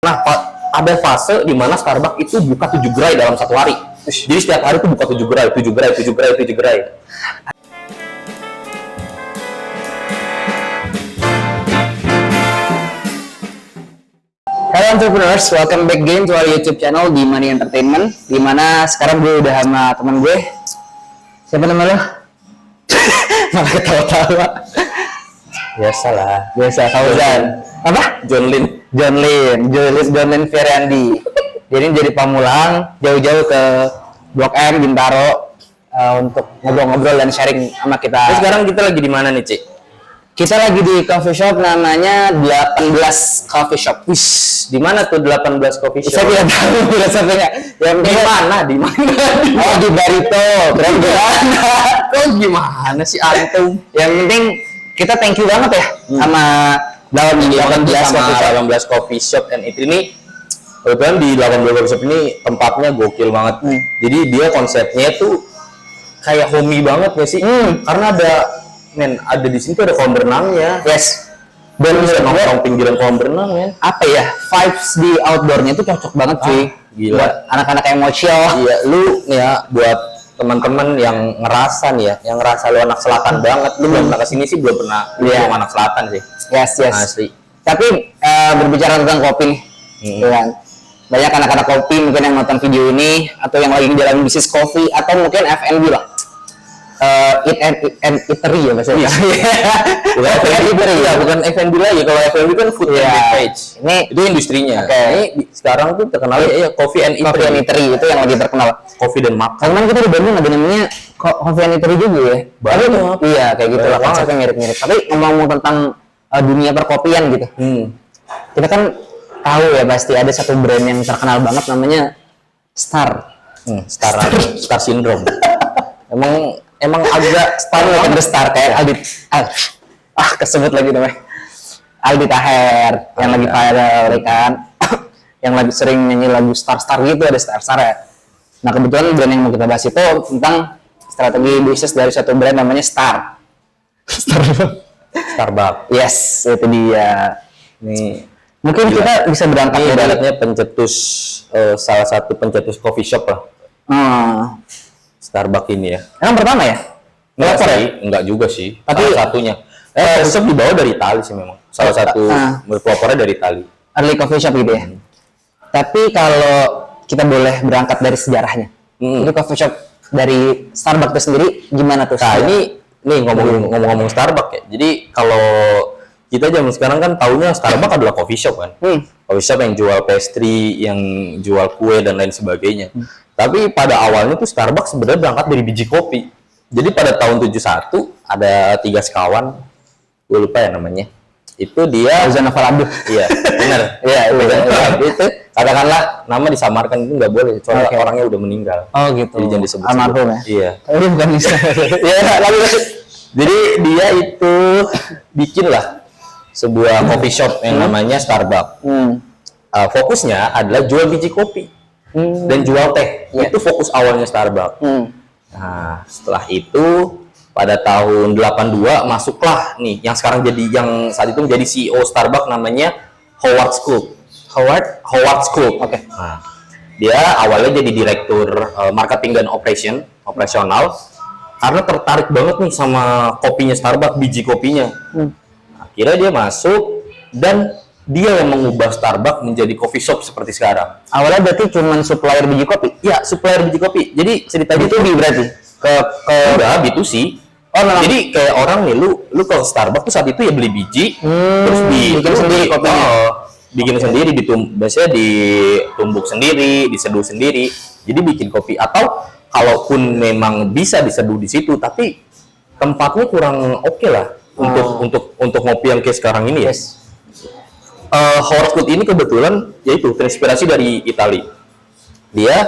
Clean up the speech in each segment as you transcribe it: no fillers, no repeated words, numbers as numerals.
ada fase di mana Starbucks itu buka 7 gerai dalam satu hari. Jadi setiap hari itu buka 7 gerai, 7 gerai, 7 gerai, 7 gerai. Halo entrepreneurs, welcome back again to our YouTube channel di Money Entertainment. Dimana sekarang gue udah sama teman gue. Siapa nama lo? Malah ketawa-tawa. Biasa, Fauzan. Apa? John Lin Feriandi. Jadi jadi pamulang jauh-jauh ke Blok M Bintaro untuk ngobrol-ngobrol dan sharing sama kita. Terus sekarang kita lagi di mana nih, Cik? Kita lagi di coffee shop namanya 18 Coffee Shop. Wih, di mana tuh 18 coffee shop? Saya tidak tahu filosofinya. Di mana? Oh, di Barito. Keren gimana? Kok gimana sih antum? Yang penting kita thank you banget ya sama 18 coffee shop and ini kebetulan di 18 coffee shop ini tempatnya gokil banget. Jadi dia konsepnya tuh kayak homey banget ya sih. Karena ada di sini tuh ada kolam renangnya. Yes. Dan bisa nongkrong pinggiran kolam renang, men. Apa ya? Vibes di outdoornya tuh cocok banget cuy. Gila. Buat anak-anak emosional. Iya, lu ya buat teman-teman yang ngerasa nih ya, yang ngerasa lu anak selatan banget. Lu belum pernah kesini sih, belum pernah. Lu belum anak selatan sih. Yes. Asli. Tapi berbicara tentang kopi nih, kan? Banyak anak-anak kopi mungkin yang nonton video ini atau yang lagi jalan bisnis kopi atau mungkin F&B lah. Eat and eatery ya maksudnya. Bukan F&B lagi. Kalau F&B kan food and beverage. Itu industrinya. Ini sekarang tuh terkenal ya coffee and eatery. Itu yang lagi terkenal. Kopi dan makan. Karena kita di Bandung ada namanya coffee and eatery juga ya. Iya kayak gitu lah. Konsepnya mirip-mirip. Tapi ngomong tentang dunia perkopian gitu. Kita kan tahu ya pasti ada satu brand yang terkenal banget namanya Star Syndrome. Emang agak star kayak Aldi. Kesebut lagi namanya. Aldi Taher yang lagi viral kan. Yang lagi sering nyanyi lagu Star gitu, ada Star ya. Nah, kebetulan brand yang mau kita bahas itu tentang strategi bisnis dari satu brand namanya Starbucks. Yes, itu dia. Nih, mungkin kita bisa berangkat dari ibaratnya pencetus salah satu pencetus coffee shop lah. Starbucks ini ya. Emang pertama ya? Enggak juga sih. Tapi salah satunya. Coffee shop dibawa dari Itali sih memang. Salah satu berpelopornya dari Itali. Early coffee shop gitu ya. Tapi kalau kita boleh berangkat dari sejarahnya, itu coffee shop dari Starbucks itu sendiri gimana tuh? Nah ini ngomong-ngomong Starbucks ya. Jadi kalau kita zaman sekarang kan taunya Starbucks adalah coffee shop kan. Coffee shop yang jual pastry, yang jual kue dan lain sebagainya. Tapi pada awalnya tuh Starbucks sebenarnya berangkat dari biji kopi. Jadi pada tahun 71 ada 3 sekawan, gue lupa ya namanya. Itu dia Zana Faladu. Iya, benar. Iya, itu katakanlah nama disamarkan itu nggak boleh, soalnya orangnya udah meninggal. Oh gitu. Jadi jangan disebut. Almarhum ya. Iya. Tapi bukan bisa. Iya, lalu. Jadi dia itu bikin lah sebuah coffee shop yang namanya Starbucks. Fokusnya adalah jual biji kopi. Dan jual teh. Itu fokus awalnya Starbucks. Nah, setelah itu pada tahun 82 masuklah nih yang sekarang saat itu menjadi CEO Starbucks namanya Howard Schultz. Oke. Nah, dia awalnya jadi direktur marketing dan operasional karena tertarik banget nih sama kopinya Starbucks, biji kopinya. Akhirnya dia masuk dan dia yang mengubah Starbucks menjadi coffee shop seperti sekarang. Awalnya berarti cuma supplier biji kopi? Iya, supplier biji kopi. Jadi ceritanya B2B berarti? Udah B2C. Jadi kayak orang nih, lu ke Starbucks tuh saat itu ya beli biji, terus bikin sendiri kopinya. Bikin sendiri, biasanya ditumbuk sendiri, diseduh sendiri. Jadi bikin kopi. Atau kalaupun memang bisa diseduh di situ, tapi tempatnya kurang oke lah untuk ngopi yang kayak sekarang ini ya. Howard Schultz ini kebetulan yaitu terinspirasi dari Itali. Dia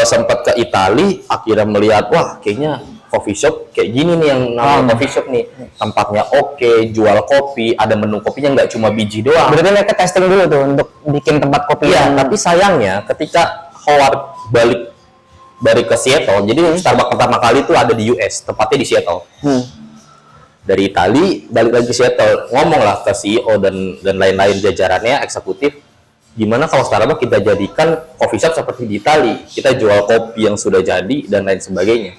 sempat ke Itali, akhirnya melihat wah kayaknya coffee shop kayak gini nih yang namanya coffee shop nih, tempatnya oke, jual kopi, ada menu kopinya nggak cuma biji doang. Berarti mereka testing dulu tuh untuk bikin tempat kopi. Iya, tapi sayangnya ketika Howard balik ke Seattle, jadi Starbucks pertama kali itu ada di US, tepatnya di Seattle. Dari Itali balik lagi ke Seattle, ngomong lah ke CEO dan lain-lain jajarannya eksekutif, gimana kalau Starbucks kita jadikan coffee shop seperti di Itali, kita jual kopi yang sudah jadi dan lain sebagainya.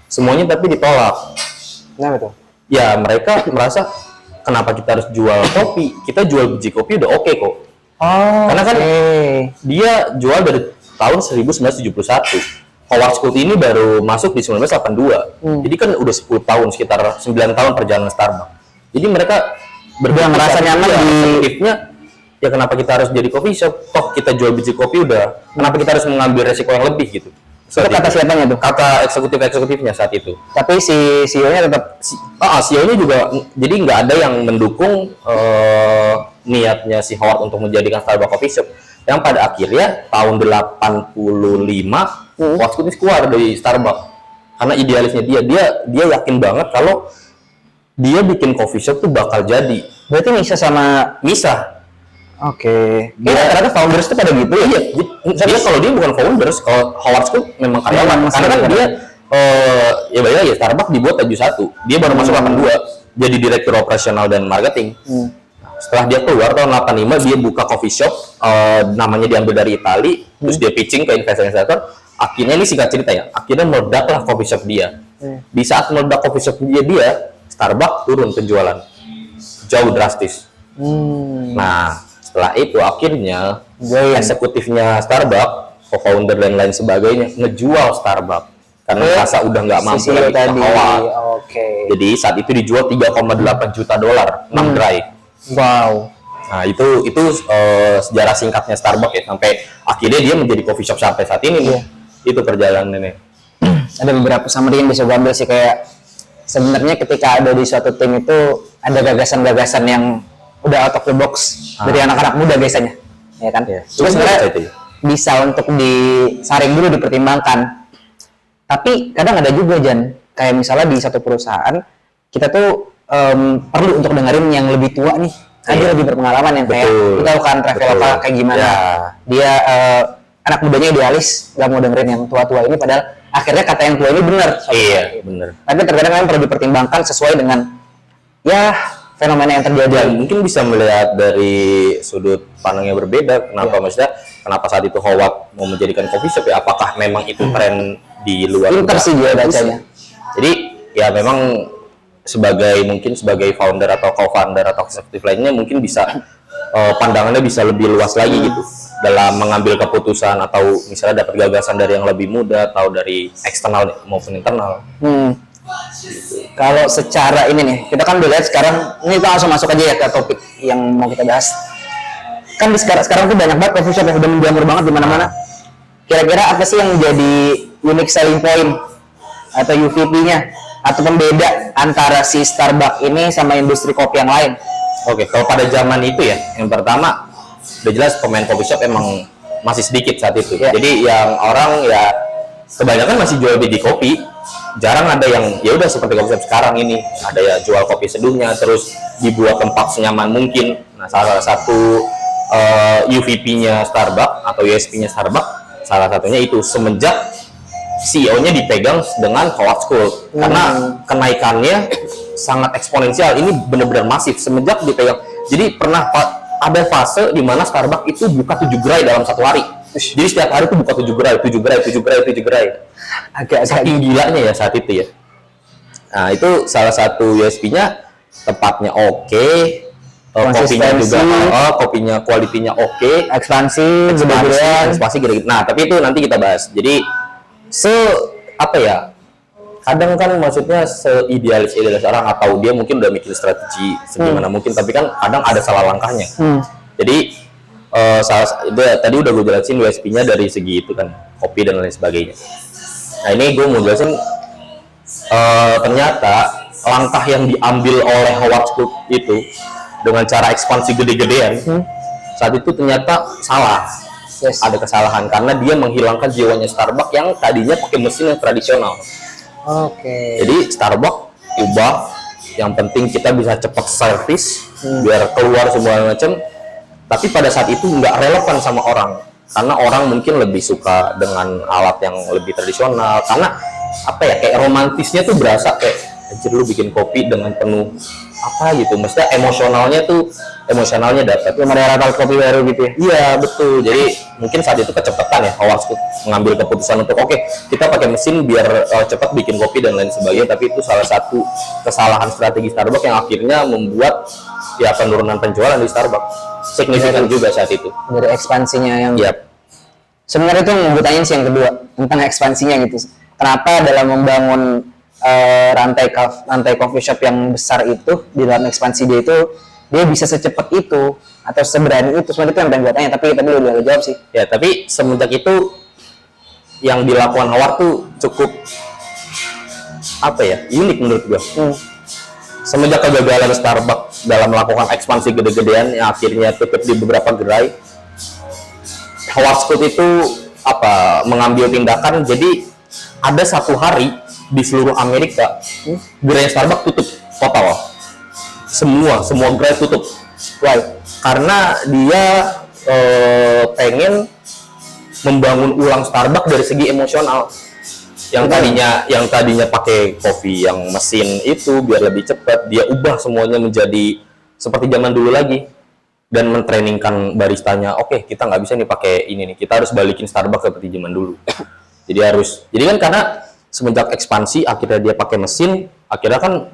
Semuanya tapi ditolak. Kenapa tuh? Ya mereka merasa kenapa kita harus jual kopi, kita jual biji kopi udah oke kok. Oh, Karena kan dia jual dari tahun 1971. Howard Schultz ini baru masuk di 1982. Jadi kan udah 10 tahun, sekitar 9 tahun perjalanan Starbucks. Jadi mereka Udah merasa nyaman di eksekutifnya, ya kenapa kita harus jadi coffee shop? Toh kita jual biji kopi udah, kenapa kita harus mengambil resiko yang lebih gitu? itu kata siapanya tuh? Kata eksekutifnya saat itu. Tapi si CEO-nya tetap CEO-nya juga, jadi nggak ada yang mendukung niatnya si Howard untuk menjadikan Starbucks coffee shop. Yang pada akhirnya tahun 85 Howard Schultz keluar dari Starbucks karena idealisnya dia yakin banget kalau dia bikin coffee shop tuh bakal jadi. berarti misah sama Misah. Oke. Ternyata founders itu pada gitu ya? Iya, dia kalau dia bukan founders, kalau Howard Schultz memang karyawan. Karena kan dia ya bayangin ya Starbucks dibuat 71, dia baru masuk 82 jadi direktur operasional dan marketing. Setelah dia keluar tahun 85 dia buka coffee shop, namanya diambil dari Itali, terus dia pitching ke investor. Akhirnya ini singkat cerita ya, akhirnya meledaklah coffee shop dia. Di saat meledak coffee shop dia Starbucks turun penjualan jauh drastis. Nah setelah itu akhirnya eksekutifnya Starbucks, co-founder dan lain sebagainya ngejual Starbucks karena merasa udah nggak mampu lagi kawal. Jadi saat itu dijual 3,8 juta dolar 6 dry. Wow. Nah itu sejarah singkatnya Starbucks ya, sampai akhirnya dia menjadi coffee shop sampai saat ini nih. Itu perjalanannya. Ada beberapa summary yang bisa gue ambil sih, kayak sebenarnya ketika ada di suatu tim itu ada gagasan-gagasan yang udah out of the box dari anak-anak muda biasanya, ya kan? Itu sebenarnya bisa untuk disaring dulu, dipertimbangkan. Tapi kadang ada juga Jan, kayak misalnya di satu perusahaan kita tuh perlu untuk dengerin yang lebih tua nih, dia lebih berpengalaman, yang kayak kita tahu kan Traveloka kayak gimana. Dia anak mudanya idealis, nggak mau dengerin yang tua-tua ini, padahal akhirnya kata yang tua ini benar. Iya, benar. Tapi terkadang memang perlu dipertimbangkan sesuai dengan ya fenomena yang terjadi. Mungkin bisa melihat dari sudut pandang yang berbeda. Kenapa maksudnya? Kenapa saat itu Howard mau menjadikan coffee shop ya? Apakah memang itu tren di luar? Pinter sih dia bacanya. Jadi ya memang mungkin sebagai founder atau co-founder atau eksekutif lainnya mungkin bisa pandangannya bisa lebih luas lagi gitu dalam mengambil keputusan, atau misalnya dapat gagasan dari yang lebih muda atau dari eksternal maupun internal. Kalau secara ini nih, kita kan udah lihat sekarang, ini kita langsung masuk aja ya ke topik yang mau kita bahas. Kan sekarang tuh banyak banget coffee shop yang udah menjamur banget di mana-mana. Kira-kira apa sih yang menjadi unique selling point atau UVP-nya atau pembeda antara si Starbucks ini sama industri kopi yang lain? Oke, kalau pada zaman itu ya, yang pertama udah jelas pemain coffee shop emang masih sedikit saat itu. Jadi yang orang ya kebanyakan masih jual biji kopi. Jarang ada yang ya udah seperti coffee shop sekarang ini, ada ya jual kopi seduhnya, terus dibuat tempat senyaman mungkin. Nah, salah satu UVP-nya Starbucks atau USP-nya Starbucks salah satunya itu semenjak CEO-nya dipegang dengan Howard Schultz, karena kenaikannya sangat eksponensial. Ini benar-benar masif semenjak dipegang. Jadi pernah ada fase di mana Starbucks itu buka 7 gerai dalam satu hari. Jadi setiap hari itu buka 7 gerai. Agak saking gilanya ya saat itu ya. Nah itu salah satu USP-nya, tempatnya oke, kopinya juga kopinya kualitinya oke, ekspansi gede-gede. Nah tapi itu nanti kita bahas. Jadi kadang kan maksudnya seidealis orang, atau dia mungkin udah mikir strategi segimana mungkin, tapi kan kadang ada salah langkahnya. Jadi tadi udah gue jelasin USP-nya dari segi itu kan, kopi dan lain sebagainya. Nah ini gue mau jelasin ternyata langkah yang diambil oleh Howard Schultz itu dengan cara ekspansi gede-gedean saat itu ternyata salah. Ada kesalahan karena dia menghilangkan jiwanya Starbucks yang tadinya pakai mesin yang tradisional. Jadi Starbucks ubah, yang penting kita bisa cepat servis biar keluar semua macam. Tapi pada saat itu nggak relevan sama orang, karena orang mungkin lebih suka dengan alat yang lebih tradisional. Karena kayak romantisnya tuh berasa kayak anjir lu bikin kopi dengan penuh apa gitu, maksudnya emosionalnya dapat. Belum ada rata kopi baru gitu ya. Iya betul, jadi mungkin saat itu kecepatan ya Howard Schultz mengambil keputusan untuk oke, kita pakai mesin biar cepat bikin kopi dan lain sebagainya, tapi itu salah satu kesalahan strategi Starbucks yang akhirnya membuat ya penurunan penjualan di Starbucks signifikan juga saat itu. Dari ekspansinya yang Yap. sebenarnya itu yang gue tanyain sih yang kedua tentang ekspansinya gitu. Kenapa dalam membangun rantai coffee shop yang besar itu di dalam ekspansi dia bisa secepat itu atau seberani itu? Sebenarnya itu yang pengen gue tanya, tapi tadi udah jawab sih. Ya, tapi semenjak itu yang dilakukan Howard tuh cukup apa ya, unik menurut gue. Semenjak kegagalan Starbucks dalam melakukan ekspansi gede-gedean yang akhirnya tutup di beberapa gerai, Howard Schultz itu mengambil tindakan. Jadi ada satu hari di seluruh Amerika gerai Starbucks tutup total, semua gerai tutup. Why? Karena dia pengen membangun ulang Starbucks dari segi emosional. Yang tadinya pakai kopi yang mesin itu biar lebih cepat, dia ubah semuanya menjadi seperti zaman dulu lagi dan mentrainingkan baristanya. Oke, kita nggak bisa nih pakai ini nih, kita harus balikin Starbucks seperti zaman dulu. Jadi kan karena semenjak ekspansi akhirnya dia pakai mesin, akhirnya kan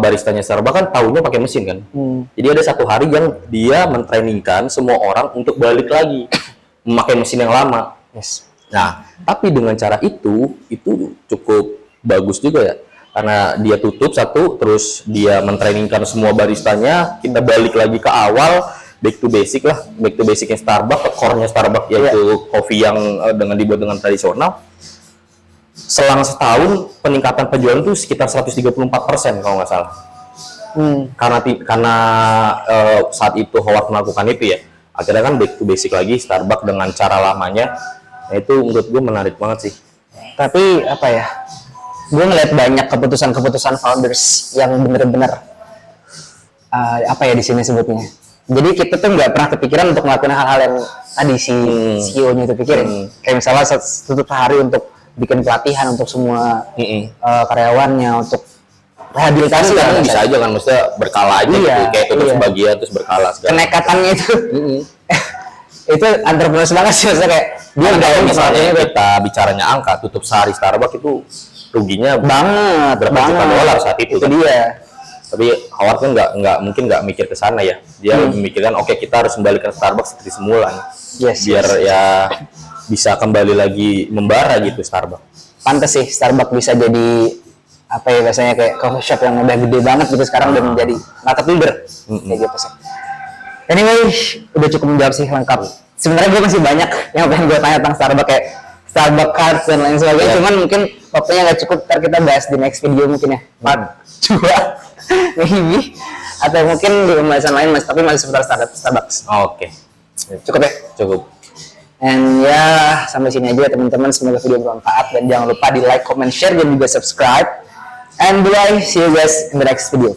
baristanya Starbucks kan tahunya pakai mesin kan. Jadi ada satu hari yang dia mentrainingkan semua orang untuk balik lagi memakai mesin yang lama. Yes. Nah, tapi dengan cara itu cukup bagus juga ya, karena dia tutup satu, terus dia mentrainingkan semua baristanya, kita balik lagi ke awal, back to basicnya Starbucks, ke core-nya Starbucks, yaitu kopi yang dibuat dengan tradisional. Selang setahun peningkatan penjualan itu sekitar 134% kalau nggak salah. Karena saat itu Howard melakukan itu ya, akhirnya kan back to basic lagi Starbucks dengan cara lamanya. Nah, itu menurut gue menarik banget sih. Tapi apa ya, gue ngeliat banyak keputusan founders yang bener-bener di sini sebutnya. Jadi kita tuh nggak pernah kepikiran untuk melakukan hal-hal yang tadi si CEO-nya itu pikirin. Kayak misalnya tutup hari untuk bikin pelatihan untuk semua karyawannya, untuk rehabilitasi kan bisa aja kan, maksudnya berkala aja gitu, kayak tutup sebagian terus berkala segala. Kenekatannya itu itu entrepreneur banget sih, maksudnya kayak dia kalau misalnya kita bicaranya angka, tutup sehari Starbucks itu ruginya berapa juta dolar saat itu kan? Dia. Tapi Howard kan nggak mikir ke sana ya, dia memikirkan oke, kita harus kembalikan Starbucks seperti semula biar ya bisa kembali lagi membara gitu Starbucks. Pantes sih Starbucks bisa jadi biasanya kayak coffee shop yang udah gede banget gitu sekarang udah menjadi market leader kayak gitu sih. Anyway, udah cukup menjawab sih, lengkap. Sebenarnya gue masih banyak yang pengen gue tanya tentang Starbucks, kayak Starbucks cards dan lain sebagainya. Cuman mungkin waktunya nggak cukup, ntar kita bahas di next video mungkin ya, part 2 maybe, atau mungkin di pembahasan lain tapi masih seputar Starbucks. Oke. Cukup ya? Cukup. And ya, sampai sini aja teman-teman, semoga video bermanfaat dan jangan lupa di like, comment, share dan juga subscribe. And bye, see you guys in the next video.